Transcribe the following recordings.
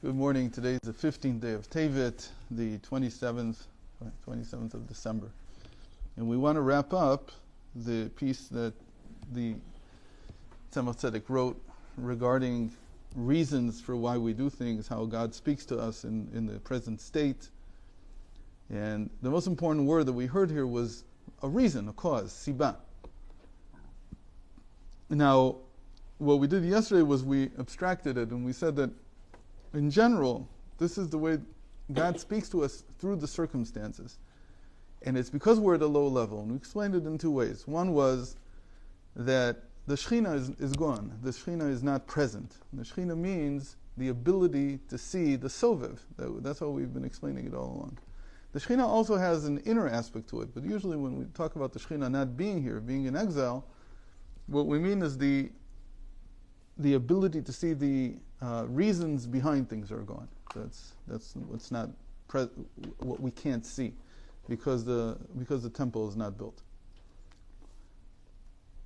Good morning. Today is the 15th day of Tevet, the 27th of December. And we want to wrap up the piece that the Tzemach Tzedek wrote regarding reasons for why we do things, how God speaks to us in the present state. And the most important word that we heard here was a reason, a cause, siba. Now, what we did yesterday was we abstracted it and we said that in general, this is the way God speaks to us through the circumstances. And it's because we're at a low level. And we explained it in two ways. One was that the Shekhinah is gone. The Shekhinah is not present. The Shekhinah means the ability to see the Sovev. That's how we've been explaining it all along. The Shekhinah also has an inner aspect to it. But usually when we talk about the Shekhinah not being here, being in exile, what we mean is the ability to see the reasons behind things are gone. That's what's not what we can't see, because the temple is not built.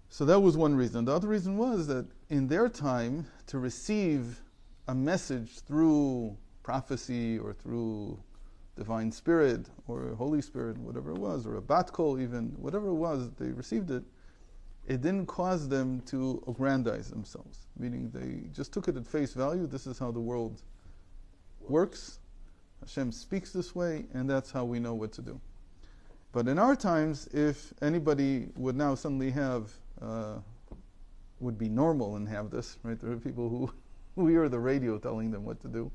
So that was one reason. The other reason was that in their time, to receive a message through prophecy or through divine spirit or Holy Spirit, whatever it was, or a bat kol even, whatever it was, they received it. It didn't cause them to aggrandize themselves, meaning they just took it at face value. This is how the world works. Hashem speaks this way, and that's how we know what to do. But in our times, if anybody would now suddenly have, would be normal and have this, right? There are people who hear the radio telling them what to do.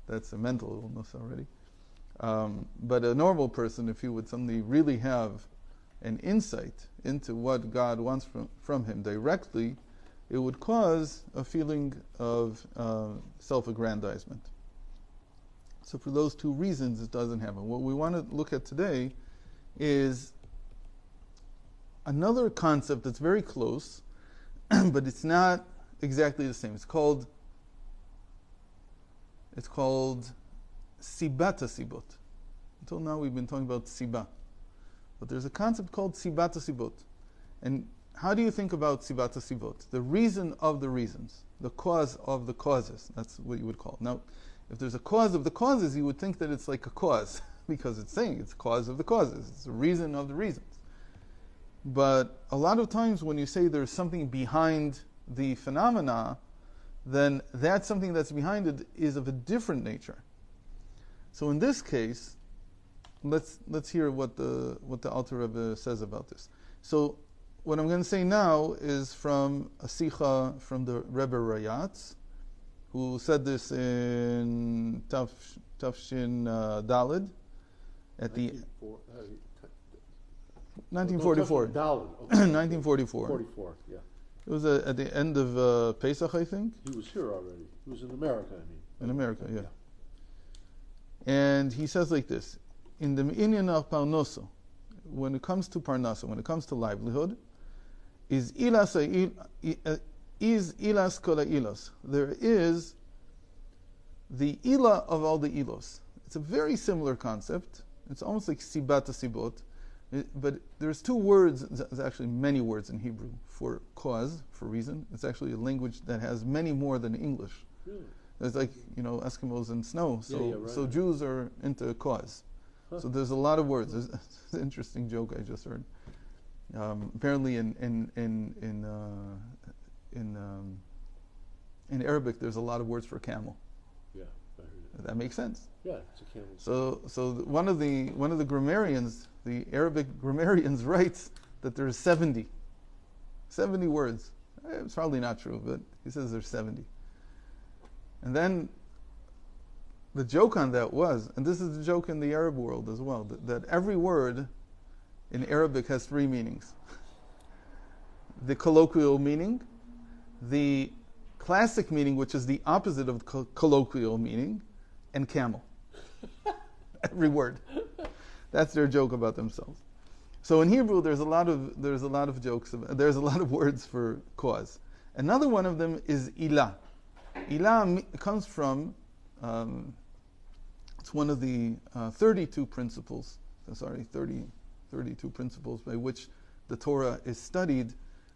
That's a mental illness already. But a normal person, if he would suddenly really have an insight into what God wants from him directly, it would cause a feeling of self-aggrandizement. So for those two reasons, it doesn't happen. What we want to look at today is another concept that's very close, but it's not exactly the same. It's called Sibata Sibot. Until now we've been talking about Siba. But there's a concept called Sibata Sibot. And how do you think about Sibata Sibot? The reason of the reasons, the cause of the causes. That's what you would call it. Now, if there's a cause of the causes, you would think that it's like a cause, because it's saying it's cause of the causes. It's the reason of the reasons. But a lot of times when you say there's something behind the phenomena, then that something that's behind it is of a different nature. So in this case, let's hear what the Alter Rebbe says about this. So what I'm going to say now is from a Sikha from the Rebbe Rayatz, who said this in Tafshin Daled at the 1944. 1944. 44, yeah. It was at the end of Pesach, I think. He was here already. He was in America, I mean. In America, yeah. And he says like this: in the inyan of Parnoso, when it comes to Parnasa, when it comes to livelihood, is ilas kola ilos. There is the ila of all the ilos. It's a very similar concept. It's almost like sibata sibot, but there's two words. There's actually many words in Hebrew for cause, for reason. It's actually a language that has many more than English. Really? It's like, Eskimos and snow. So right. So Jews are into cause. Huh. So there's a lot of words. There's an interesting joke I just heard. Apparently in Arabic, there's a lot of words for camel. Yeah, I heard it. That makes sense. Yeah, it's a camel. So one of the grammarians, the Arabic grammarians, writes that there's 70 words. It's probably not true, but he says there's 70. And then the joke on that was, and this is the joke in the Arab world as well, that every word in Arabic has three meanings. The colloquial meaning, the classic meaning, which is the opposite of colloquial meaning, and camel. Every word. That's their joke about themselves. So in Hebrew, there's a lot of jokes. There's a lot of words for cause. Another one of them is ilah. Ilah comes from, it's one of the 32 principles by which the Torah is studied,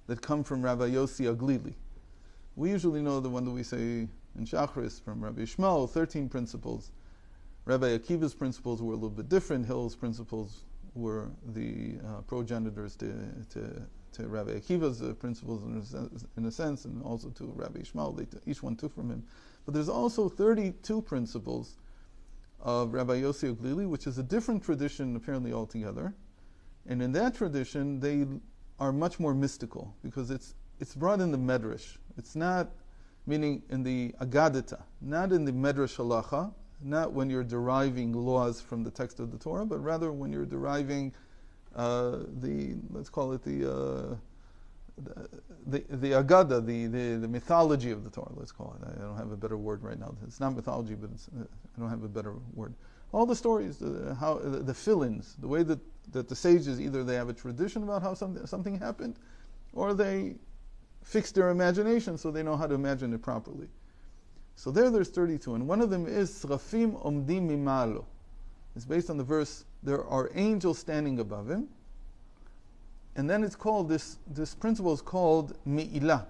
that come from Rabbi Yossi Aglili. We usually know the one that we say in Shachris from Rabbi Yishmael, 13 principles. Rabbi Akiva's principles were a little bit different. Hillel's principles were the progenitors to Rabbi Akiva's principles in a sense, and also to Rabbi Yishmael. Each one took from him. But there's also 32 principles of Rabbi Yossi Oglili, which is a different tradition apparently altogether. And in that tradition, they are much more mystical because it's brought in the Medrash. It's not, meaning in the Agadita, not in the Medrash Halacha, not when you're deriving laws from the text of the Torah, but rather when you're deriving let's call it the Agada, the mythology of the Torah, let's call it. I don't have a better word right now. It's not mythology, but I don't have a better word. All the stories, the fill-ins, the way that the sages, either they have a tradition about how something happened, or they fix their imagination so they know how to imagine it properly. So there's 32, and one of them is Srafim Omdim Mimalo. It's based on the verse, there are angels standing above him. And then it's called, this principle is called Me'ilah.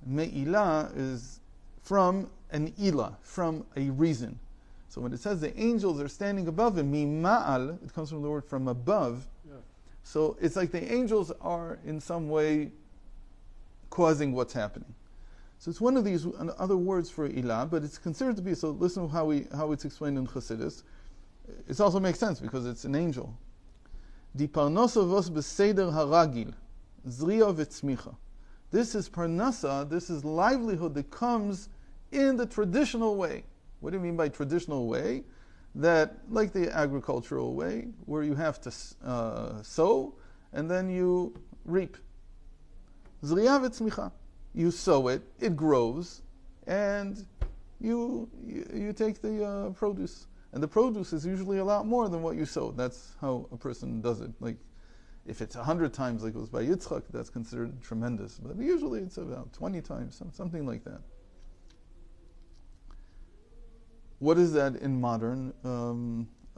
Me'ilah is from an ilah, from a reason. So when it says the angels are standing above him, Mima'al, it comes from the word from above. Yeah. So it's like the angels are in some way causing what's happening. So it's one of these other words for ilah, but it's considered to be, so listen to how it's explained in Chasidus. It also makes sense because it's an angel. Di parnasa vos beseder haragil, zriya v'tzmicha. This is parnasa, this is livelihood that comes in the traditional way. What do you mean by traditional way? That, like the agricultural way, where you have to sow and then you reap. Zriya v'tzmicha. You sow it, it grows, and you take the produce. And the produce is usually a lot more than what you sowed. That's how a person does it. Like, if it's 100 times like it was by Yitzchak, that's considered tremendous. But usually it's about 20 times, something like that. What is that in modern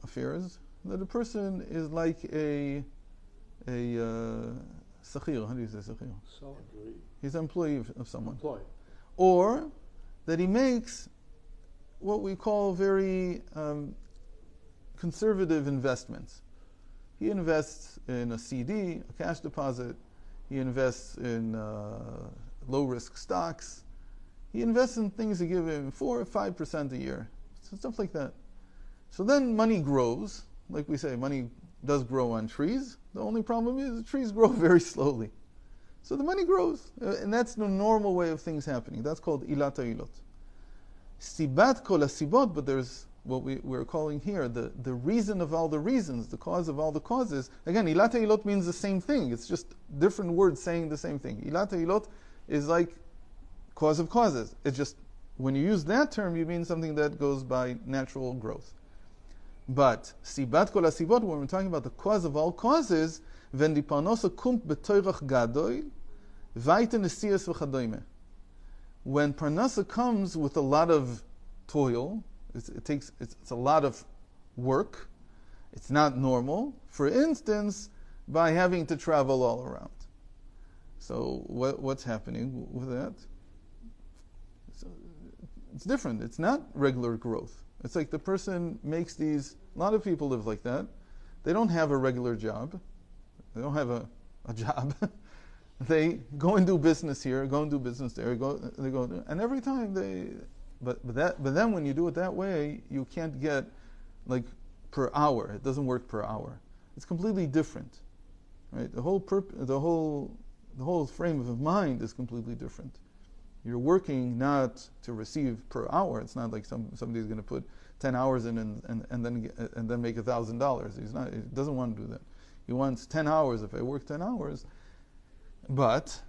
affairs? That a person is like a sakhir. How do you say sakhir? He's an employee of someone. Or that he makes what we call very conservative investments. He invests in a CD, a cash deposit. He invests in low-risk stocks. He invests in things that give him 4 or 5% a year. So stuff like that. So then money grows. Like we say, money does grow on trees. The only problem is the trees grow very slowly. So the money grows. And that's the normal way of things happening. That's called ilat ha'ilot. Sibat kol asibot, but there's what we're calling here the reason of all the reasons, the cause of all the causes. Again, ilat ha'ilot means the same thing. It's just different words saying the same thing. Ilat ha'ilot is like cause of causes. It's just, when you use that term, you mean something that goes by natural growth. But sibat kol asibot, when we're talking about the cause of all causes, wenn die parnasa kommt betoirach gadoil, weite nesias v'chadoime. When parnasa comes with a lot of toil, it's a lot of work. It's not normal. For instance, by having to travel all around. So what's happening with that? So it's different. It's not regular growth. It's like the person makes these. A lot of people live like that. They don't have a regular job. They don't have a job. They go and do business here, go and do business there, and every time but then when you do it that way, you can't get like per hour. It doesn't work per hour. It's completely different, right? The whole frame of mind is completely different. You're working not to receive per hour. It's not like somebody's going to put 10 hours in and then make $1,000. He doesn't want to do that. He wants 10 hours. If I work 10 hours. But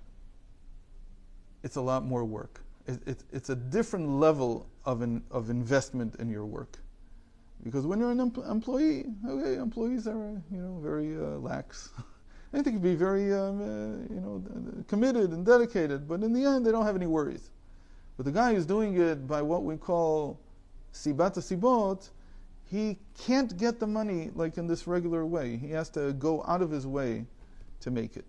it's a lot more work. It's a different level of investment in your work, because when you're an employee, okay, employees are very lax. They can be very committed and dedicated, but in the end they don't have any worries. But the guy who's doing it by what we call sibat sibot, he can't get the money like in this regular way. He has to go out of his way to make it.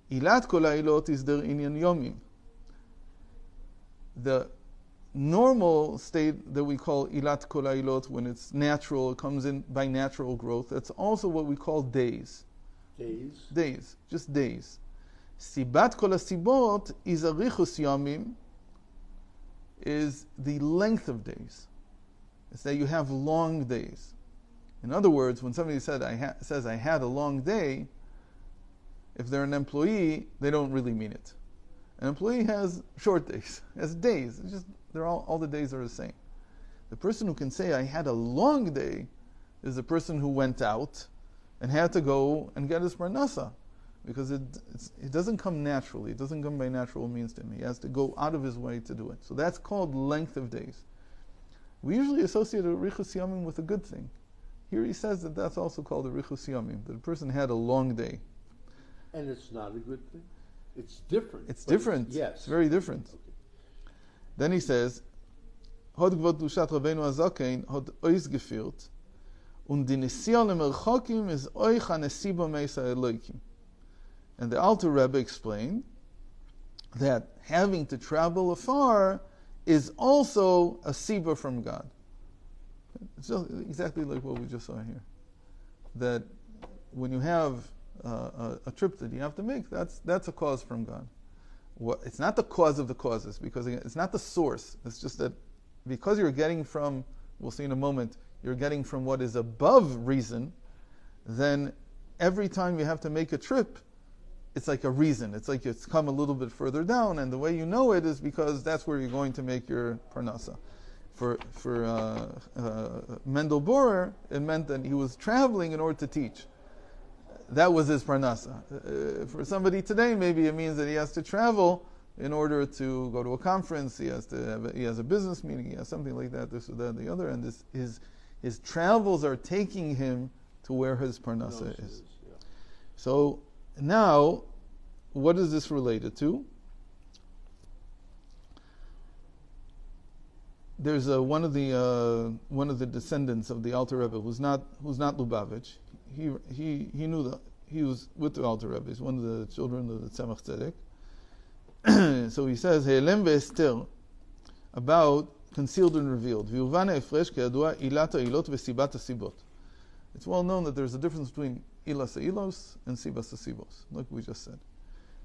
Ilat kol ha'ilot is der inyan yomim. The normal state that we call ilat kol ha'ilot, when it's natural, it comes in by natural growth. That's also what we call days. Days? Days, just days. Sibat kol hasibot is arichus yamim, is the length of days. It's that you have long days. In other words, when somebody says I had a long day, if they're an employee, they don't really mean it. An employee has short days, has days. It's just they're all the days are the same. The person who can say I had a long day is the person who went out and had to go and get his parnasa, because it doesn't come naturally. It doesn't come by natural means to him. He has to go out of his way to do it. So that's called length of days. We usually associate a richus yamim with a good thing. Here he says that that's also called a richus yamim, that a person had a long day. And it's not a good thing? It's different. It's different. Yes. It's very different. Okay. Then he says, Hod gvod dushat Rabbeinu Hazaken hod ois geführt, und die Nesia lemerchokim is oich hanesiba meisa eloikim. And the Alter Rebbe explained that having to travel afar is also a siba from God. It's just exactly like what we just saw here. That when you have a trip that you have to make, that's a cause from God. It's not the cause of the causes, because again, it's not the source. It's just that because you're getting from, we'll see in a moment, you're getting from what is above reason, then every time you have to make a trip, it's like a reason. It's like it's come a little bit further down, and the way you know it is because that's where you're going to make your parnasa. For Mendel Borer, it meant that he was traveling in order to teach. That was his parnasa. For somebody today, maybe it means that he has to travel in order to go to a conference. He has a business meeting. He has something like that. This or that, the other, and his travels are taking him to where his parnasa is. Yeah. So now, what is this related to? There's one of the descendants of the Alter Rebbe who's not Lubavitch. He knew that he was with the Alter Rebbe. He's one of the children of the Tzemach Tzedek. So he says, "He'elem ve'ester," about concealed and revealed. V'yuvana efresh ke'yadua ilat ha'ilot v'sibat ha'sibot. It's well known that there's a difference between ilas ha'ilos and sibas ha'sibos, like we just said.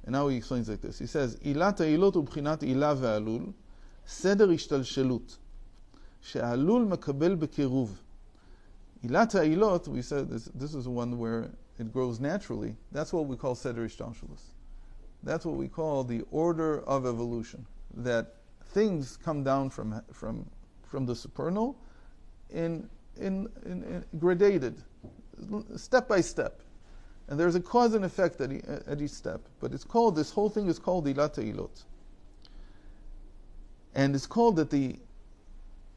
And now he explains like this. He says, "Ilat ha'ilot u'bchinat ilah ve'alul, seder ishtalshelut, she'alul makabel bekiruv." Ilat ha'ilot, we said this is one where it grows naturally. That's what we call seder ishtalshelus. That's what we call the order of evolution. That things come down from the supernal in gradated, step by step, and there's a cause and effect at each step. But it's called, this whole thing is called ilat ha'ilot, and it's called that the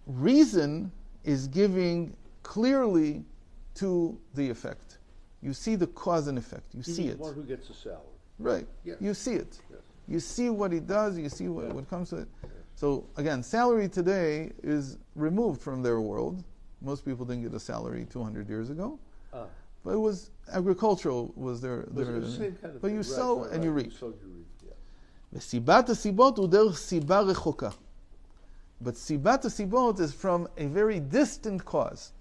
reason is giving clearly to the effect. You see the cause and effect. You see it. One who gets a salary. Right. Yes. You see it. Yes. You see what he does. You see what comes to it. So again, salary today is removed from their world. Most people didn't get a salary 200 years ago. But it was agricultural. Was their The same kind of but thing. you sow and you reap. You sow, you reap. Yeah. וסיבת הסיבות הוא דרך סיבה רחוקה. But סיבת הסיבות is from a very distant cause.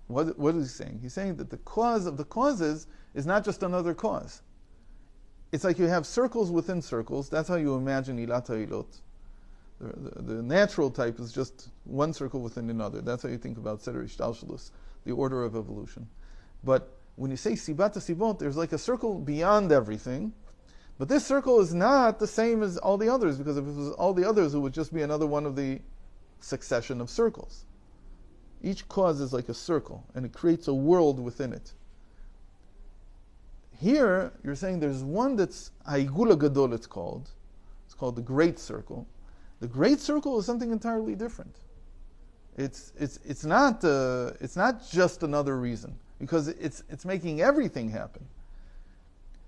What is he saying? He's saying that the cause of the causes is not just another cause. It's like you have circles within circles. That's how you imagine ilat ha'ilot. The natural type is just one circle within another. That's how you think about seder ishtalshelus, the order of evolution. But when you say sibat ha'sibot, there's like a circle beyond everything. But this circle is not the same as all the others, because if it was all the others, it would just be another one of the succession of circles. Each cause is like a circle, and it creates a world within it. Here, you're saying there's one that's Haigula Gadol, it's called. It's called the Great Circle. The Great Circle is something entirely different. It's not just another reason, because it's making everything happen.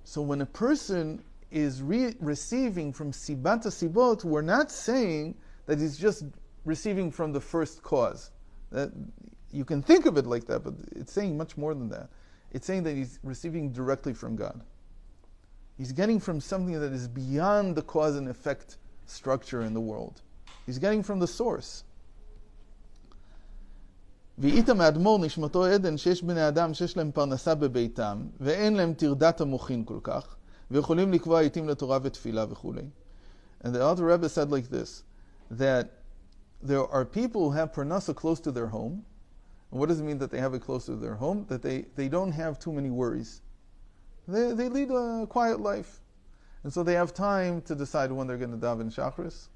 So when a person is receiving from Sibat HaSibot, we're not saying that he's just receiving from the first cause. That you can think of it like that, but it's saying much more than that. It's saying that he's receiving directly from God. He's getting from something that is beyond the cause and effect structure in the world. He's getting from the source. ואיתם האדמו"ר נשמתו עדן שיש בני אדם שיש להם פרנסה בביתם ואין להם תרדת המוחין כל כך ויכולים לקבוע עיתים לתורה ותפילה וכולי. And the Alter Rebbe said like this, that there are people who have parnasa close to their home. And what does it mean that they have it close to their home? That they don't have too many worries. They lead a quiet life. And so they have time to decide when they're going to daven Shachris.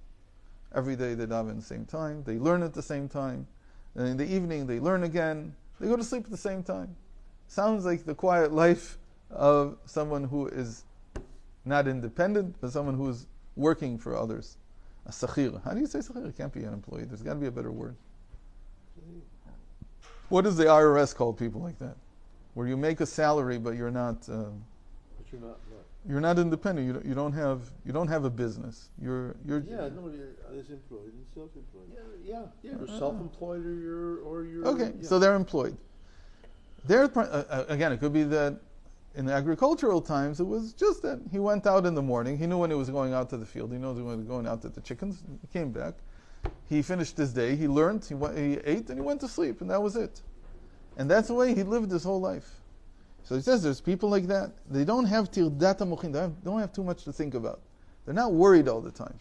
Every day they daven at the same time. They learn at the same time. And in the evening they learn again. They go to sleep at the same time. Sounds like the quiet life of someone who is not independent, but someone who is working for others. A sakhir. How do you say sakhir? It can't be unemployed. There's got to be a better word. What does the IRS call people like that? Where you make a salary, but you're not. You're not independent. You don't have a business. You're as employed and self-employed. You're self-employed or you're okay. So they're employed. They're again. It could be that in the agricultural times, it was just that he went out in the morning. He knew when he was going out to the field. He knows when he was going out to the chickens. He came back. He finished his day. He learned. He ate, and he went to sleep, and that was it. And that's the way he lived his whole life. So he says there's people like that. They don't have tirdat hamochin. They don't have too much to think about. They're not worried all the time.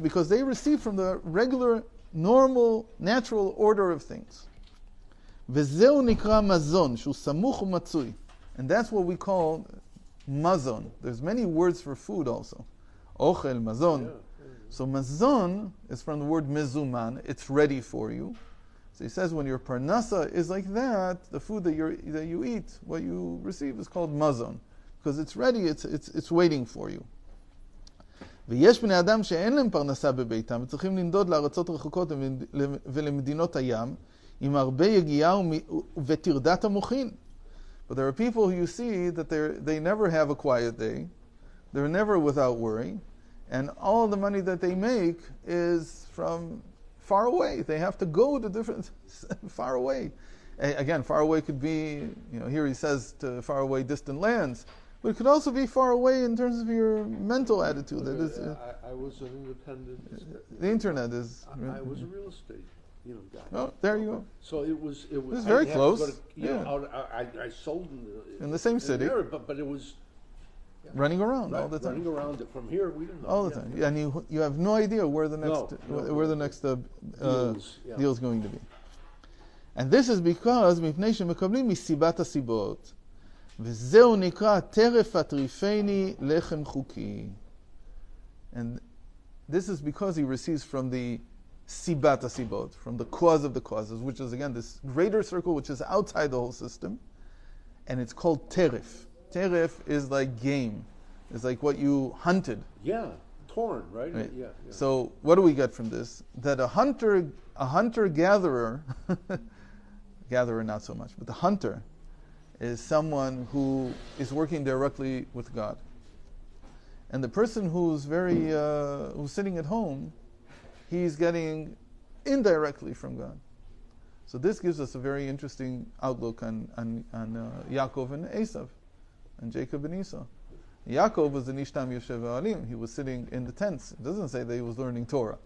Because they receive from the regular, normal, natural order of things. And that's what we call mazon. There's many words for food also. Ochel, mazon. So mazon is from the word mezuman. It's ready for you. So he says when your parnasa is like that, the food that you eat, what you receive is called mazon. Because it's ready, it's waiting for you. ויש בני אדם שאין להם פרנסה בביתם וצריכים לנדוד לארצות רחוקות ולמדינות הים עם הרבה יגיעה וטרדת המוחין. But there are people who you see that they never have a quiet day. They're never without worry. And all the money that they make is from far away. They have to go to different, far away. Again, far away could be, here he says to far away distant lands. But it could also be far away in terms of your mental attitude. That is, I was an independent. The internet is. I was a real estate, guy. Oh, there you go. So it was. It's very close. I sold in the same city. But it was. Running around all the time. Running around from here, we didn't know. All the time, and you have no idea where the next deal is going to be. And this is because מפני שמקבלים מסיבת הסיבות. וזהו נקרא טרף הטריפני לחם חוקי. And this is because he receives from the sibat asibot, from the cause of the causes, which is again this greater circle which is outside the whole system, and it's called teref. Teref is like game. It's like what you hunted. Yeah, torn, right? Yeah. So what do we get from this? That a hunter-gatherer, gatherer not so much, but the hunter is someone who is working directly with God. And the person who's who's sitting at home, he's getting indirectly from God. So this gives us a very interesting outlook on Yaakov and Esav, and Jacob and Esau. Yaakov was the Nishtam Yoshev Alim. He was sitting in the tents. It doesn't say that he was learning Torah.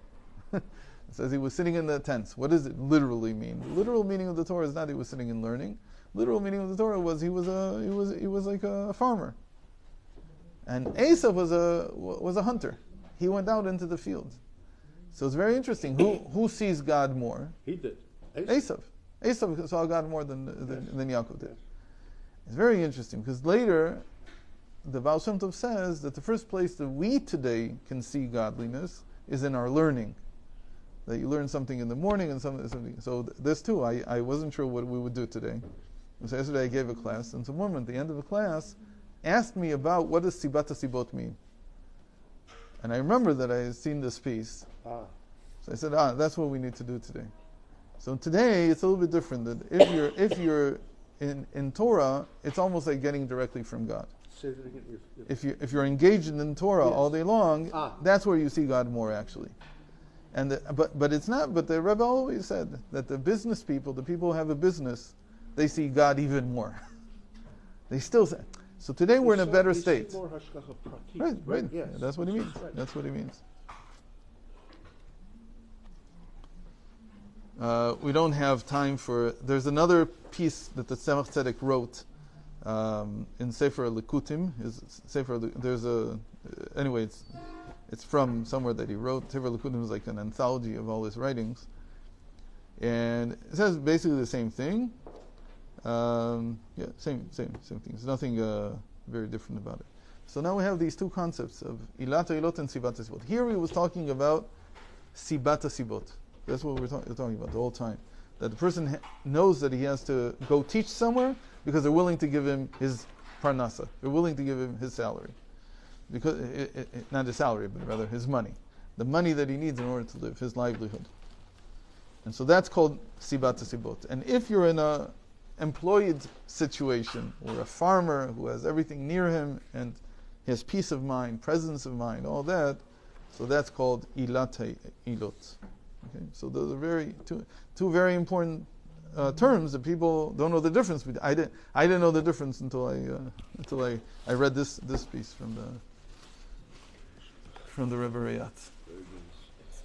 It says he was sitting in the tents. What does it literally mean? The literal meaning of the Torah is not he was sitting and learning. Literal meaning of the Torah was he was like a farmer. And Esav was a hunter. He went out into the field. So it's very interesting. Who sees God more? He did. Esav. Esav saw God more than Yaakov did. It's very interesting because later the Baal Shem Tov says that the first place that we today can see godliness is in our learning. That you learn something in the morning and something. So this too, I wasn't sure what we would do today. So yesterday I gave a class, and some woman at the end of the class asked me about what does Sibat HaSibot mean. And I remember that I had seen this piece. So I said, that's what we need to do today. So today it's a little bit different. That if you're in Torah, it's almost like getting directly from God. Say that again. If you're engaged in Torah all day long, that's where you see God more actually. And but it's not. But the Rebbe always said that the business people, the people who have a business, they see God even more. They still say, So today we're in a better we state. see more hashgacha pratit. Right, right. Yes. Yeah, that's what he means. Right. That's what he means. We don't have time for. There's another piece that the Tzemach Tzedek wrote in Sefer Likutim. There's a. Anyway, it's from somewhere that he wrote. Sefer Likutim is like an anthology of all his writings, and it says basically the same thing. Same thing. There's nothing very different about it. So now we have these two concepts of Ilata Ilot and Sibata Sibot. Here he was talking about Sibata Sibot. That's what we're talking about the whole time. That the person knows that he has to go teach somewhere because they're willing to give him his parnasa. They're willing to give him his salary. Because not his salary, but rather his money. The money that he needs in order to live, his livelihood. And so that's called Sibata Sibot. And if you're in a employed situation, or a farmer who has everything near him and he has peace of mind, presence of mind, all that, so that's called Ilata Ilot. Okay, so those are two very important terms that people don't know the difference between. I didn't know the difference until I read this piece from the Rebbe Rayat.